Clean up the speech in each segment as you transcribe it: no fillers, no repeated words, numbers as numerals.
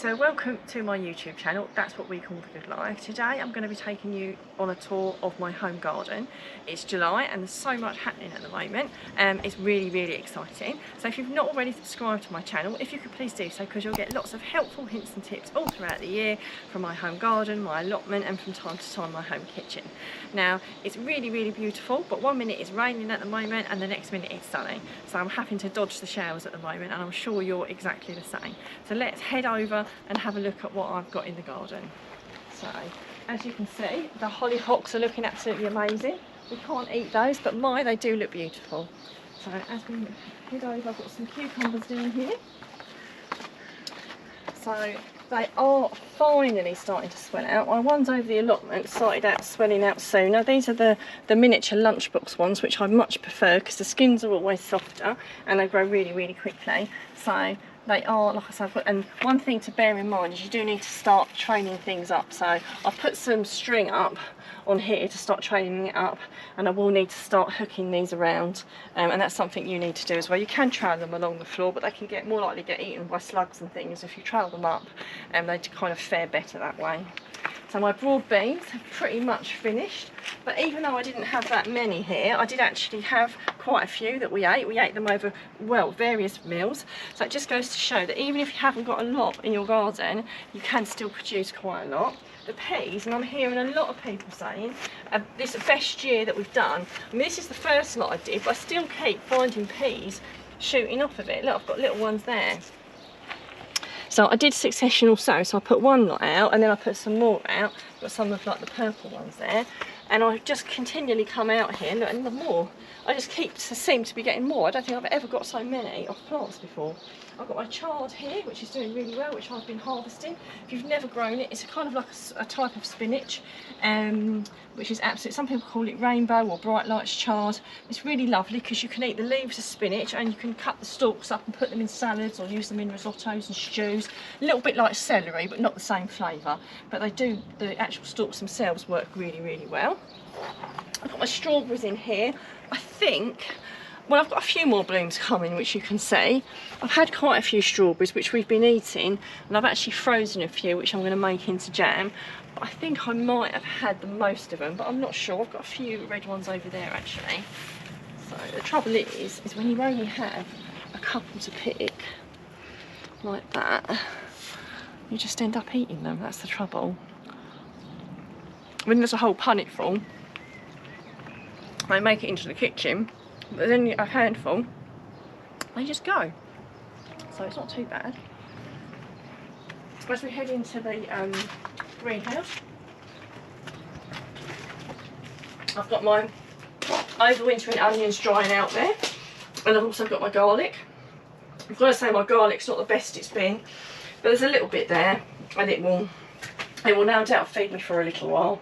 so welcome to my YouTube channel. That's what we call The Good Life. Today I'm going to be taking you on a tour of my home garden. It's July and there's so much happening at the moment. It's really exciting. So if you've not already subscribed to my channel, if you could please do so, because you'll get lots of helpful hints and tips all throughout the year from my home garden, my allotment, and from time to time my home kitchen. Now it's really beautiful, but one minute it's raining at the moment and the next minute it's sunny. So I'm having to dodge the showers at the moment, and I'm sure you're exactly the same. So let's head over and have a look at what I've got in the garden. So as you can see, the hollyhocks are looking absolutely amazing. We can't eat those, but they do look beautiful. So as we head over, I've got some cucumbers down here. So they are finally starting to swell out. My ones over the allotment started out swelling out sooner. These are the miniature lunchbox ones, which I much prefer because the skins are always softer and they grow really quickly. So they are, like I said, and one thing to bear in mind is you do need to start training things up. So I've put some string up on here to start training it up, and I will need to start hooking these around, and that's something you need to do as well. You can trail them along the floor, but they can get more likely to get eaten by slugs and things if you trail them up, and they kind of fare better that way. So my broad beans have pretty much finished, but even though I didn't have that many here, I did actually have quite a few that we ate. We ate them over, well, various meals. So it just goes to show that even if you haven't got a lot in your garden, you can still produce quite a lot. The peas, and I'm hearing a lot of people saying this is the best year that we've done. I mean, this is the first lot I did, but I still keep finding peas shooting off of it. Look, I've got little ones there. So I did successional sow, so I put one lot out and then I put some more out. Got some of like the purple ones there, and I just continually come out here, look, and the more I just seem to be getting more. I don't think I've ever got so many of plants before. I've got my chard here, which is doing really well, which I've been harvesting. If you've never grown it, it's a kind of like a type of spinach, which is absolutely, some people call it rainbow or bright lights chard. It's really lovely because you can eat the leaves of spinach and you can cut the stalks up and put them in salads or use them in risottos and stews. A little bit like celery, but not the same flavour. But the actual stalks themselves work really well. I've got my strawberries in here. I think, well, I've got a few more blooms coming, which you can see. I've had quite a few strawberries, which we've been eating, and I've actually frozen a few, which I'm going to make into jam. But I think I might have had the most of them, but I'm not sure. I've got a few red ones over there, actually. So the trouble is when you only have a couple to pick, like that, you just end up eating them. That's the trouble. When there's a whole punnet full, I make it into the kitchen, but then a handful, they just go. So it's not too bad. As we head into the greenhouse, I've got my overwintering onions drying out there, and I've also got my garlic. I've got to say my garlic's not the best it's been, but there's a little bit there, and it will no doubt feed me for a little while.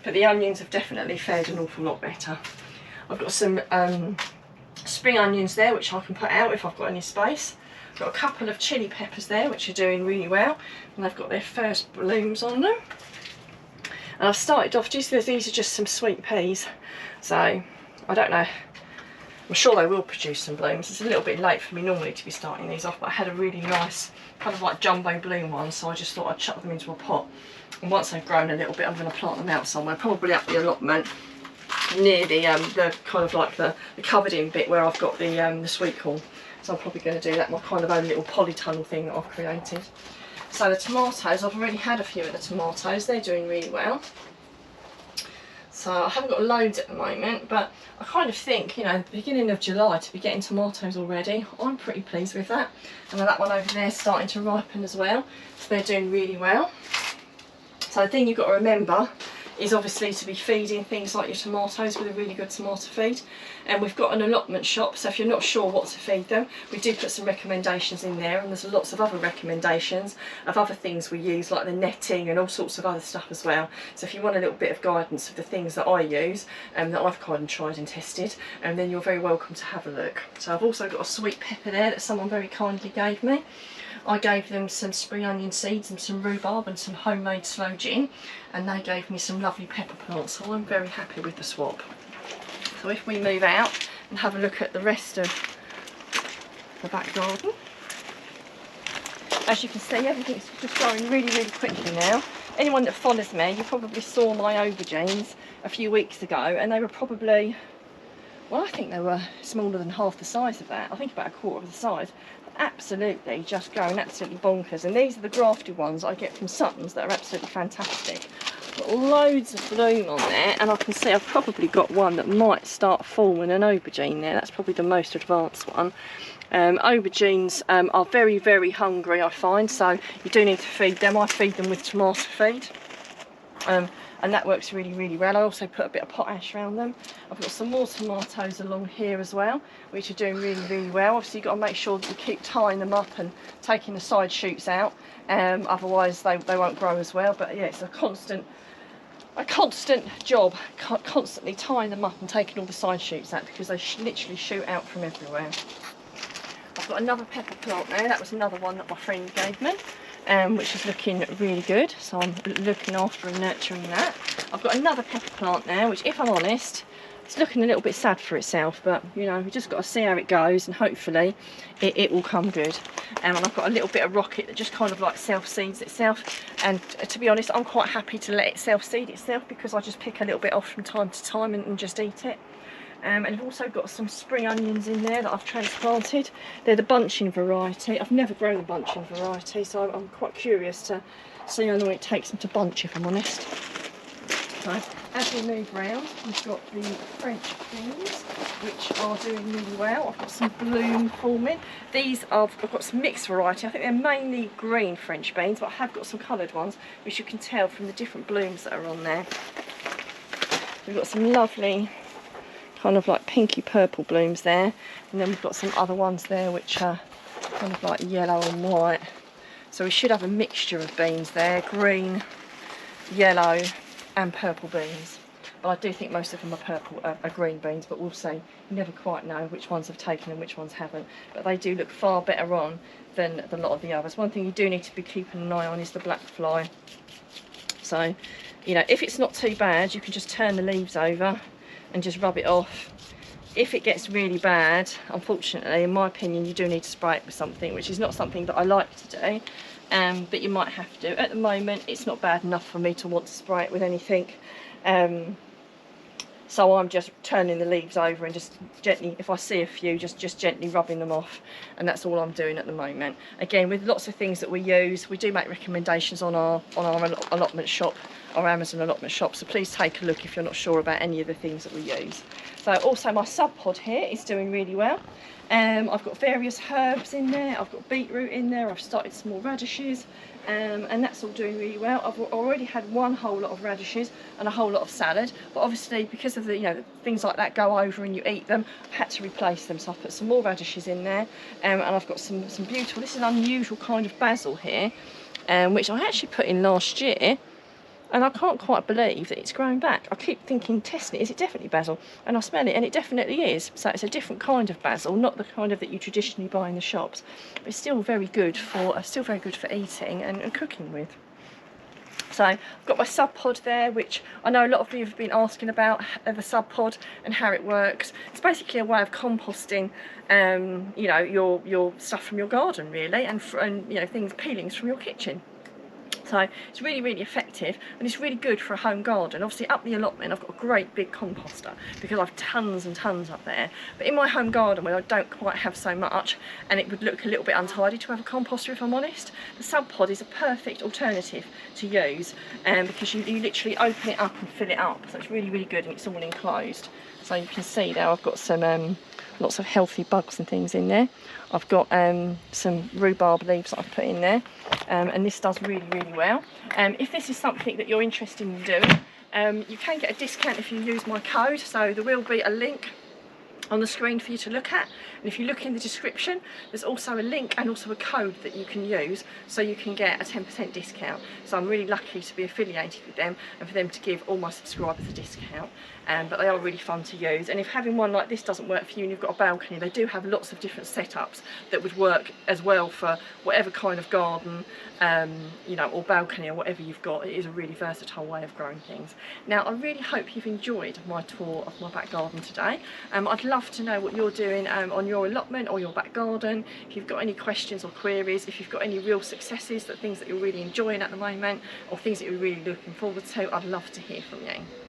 But the onions have definitely fared an awful lot better. I've got some spring onions there, which I can put out if I've got any space. I've got a couple of chilli peppers there, which are doing really well, and they've got their first blooms on them. And I've started off, these are just some sweet peas, so I don't know. I'm sure they will produce some blooms. It's a little bit late for me normally to be starting these off, but I had a really nice kind of like jumbo bloom one, so I just thought I'd chuck them into a pot. And once they've grown a little bit, I'm going to plant them out somewhere, probably up the allotment near the kind of like the covered in bit where I've got the sweet corn. So I'm probably going to do that, my kind of own little polytunnel thing that I've created. So the tomatoes, I've already had a few of the tomatoes. They're doing really well. So I haven't got loads at the moment, but I kind of think, you know, the beginning of July to be getting tomatoes already, I'm pretty pleased with that. And that one over there is starting to ripen as well, so they're doing really well. So the thing you've got to remember is obviously to be feeding things like your tomatoes with a really good tomato feed. And we've got an allotment shop, so if you're not sure what to feed them, we do put some recommendations in there, and there's lots of other recommendations of other things we use, like the netting and all sorts of other stuff as well. So if you want a little bit of guidance of the things that I use and that I've kind of tried and tested, and then you're very welcome to have a look. So I've also got a sweet pepper there that someone very kindly gave me. I gave them some spring onion seeds and some rhubarb and some homemade sloe gin, and they gave me some lovely pepper plants, so I'm very happy with the swap. So if we move out and have a look at the rest of the back garden, as you can see, everything's just growing really, really quickly now. Anyone that follows me, you probably saw my aubergines a few weeks ago, and they were probably, well, I think they were smaller than half the size of that. I think about a quarter of the size. Absolutely just going absolutely bonkers. And these are the grafted ones I get from Sutton's that are absolutely fantastic. Got loads of bloom on there, and I can see I've probably got one that might start forming an aubergine there. That's probably the most advanced one. Aubergines are very, very hungry, I find, so you do need to feed them. I feed them with tomato feed, and that works really, really well. I also put a bit of potash around them. I've got some more tomatoes along here as well, which are doing really, really well. Obviously, you've got to make sure that you keep tying them up and taking the side shoots out, otherwise they won't grow as well. But yeah, it's a constant job, constantly tying them up and taking all the side shoots out, because they literally shoot out from everywhere. I've got another pepper plant there. That was another one that my friend gave me, which is looking really good. So I'm looking after and nurturing that. I've got another pepper plant there, which, if I'm honest, it's looking a little bit sad for itself, but you know, we just got to see how it goes, and hopefully it will come good. And I've got a little bit of rocket that just kind of like self-seeds itself, and to be honest, I'm quite happy to let it self-seed itself, because I just pick a little bit off from time to time and just eat it. And I've also got some spring onions in there that I've transplanted. They're the bunching variety. I've never grown the bunching variety, so I'm quite curious to see how long it takes them to bunch, if I'm honest. So as we move round, we've got the French beans, which are doing really well. I've got some bloom forming. I've got some mixed variety. I think they're mainly green French beans, but I have got some coloured ones, which you can tell from the different blooms that are on there. We've got some lovely kind of like pinky purple blooms there, and then we've got some other ones there which are kind of like yellow and white. So we should have a mixture of beans there, green, yellow and purple beans. But I do think most of them are green beans, but we'll see. You never quite know which ones have taken and which ones haven't. But they do look far better on than a lot of the others. One thing you do need to be keeping an eye on is the black fly. So, you know, if it's not too bad, you can just turn the leaves over and just rub it off. If it gets really bad, unfortunately, in my opinion, you do need to spray it with something, which is not something that I like to do, but you might have to. At the moment, it's not bad enough for me to want to spray it with anything, so I'm just turning the leaves over and just gently, if I see a few, just gently rubbing them off, and that's all I'm doing at the moment. Again, with lots of things that we use, we do make recommendations on our allotment shop, our Amazon allotment shop, so please take a look if you're not sure about any of the things that we use. So also my Subpod here is doing really well. I've got various herbs in there, I've got beetroot in there, I've started some more radishes, and that's all doing really well. I've already had one whole lot of radishes and a whole lot of salad, but obviously because of the, you know, things like that go over and you eat them, I've had to replace them, so I've put some more radishes in there, and I've got some beautiful, this is an unusual kind of basil here, which I actually put in last year, and I can't quite believe that it's growing back. I keep thinking, testing it, is it definitely basil? And I smell it, and it definitely is. So it's a different kind of basil, not the kind of that you traditionally buy in the shops, but it's still very good for eating and cooking with. So I've got my Subpod there, which I know a lot of you have been asking about the Subpod and how it works. It's basically a way of composting, you know, your stuff from your garden really, and you know, peelings from your kitchen. So it's really, really effective, and it's really good for a home garden. Obviously up the allotment I've got a great big composter because I've tons and tons up there, but in my home garden where I don't quite have so much, and it would look a little bit untidy to have a composter if I'm honest, the Subpod is a perfect alternative to use, because you literally open it up and fill it up, so it's really, really good, and it's all enclosed. So you can see there I've got some lots of healthy bugs and things in there. I've got some rhubarb leaves that I've put in there, and this does really, really well. If this is something that you're interested in doing, you can get a discount if you use my code, so there will be a link on the screen for you to look at, and if you look in the description there's also a link and also a code that you can use, so you can get a 10% discount. So I'm really lucky to be affiliated with them and for them to give all my subscribers a discount, but they are really fun to use. And if having one like this doesn't work for you and you've got a balcony, they do have lots of different setups that would work as well for whatever kind of garden, you know, or balcony or whatever you've got. It is a really versatile way of growing things. Now I really hope you've enjoyed my tour of my back garden today. I'd love love to know what you're doing on your allotment or your back garden. If you've got any questions or queries, if you've got any real successes, things that you're really enjoying at the moment, or things that you're really looking forward to, I'd love to hear from you.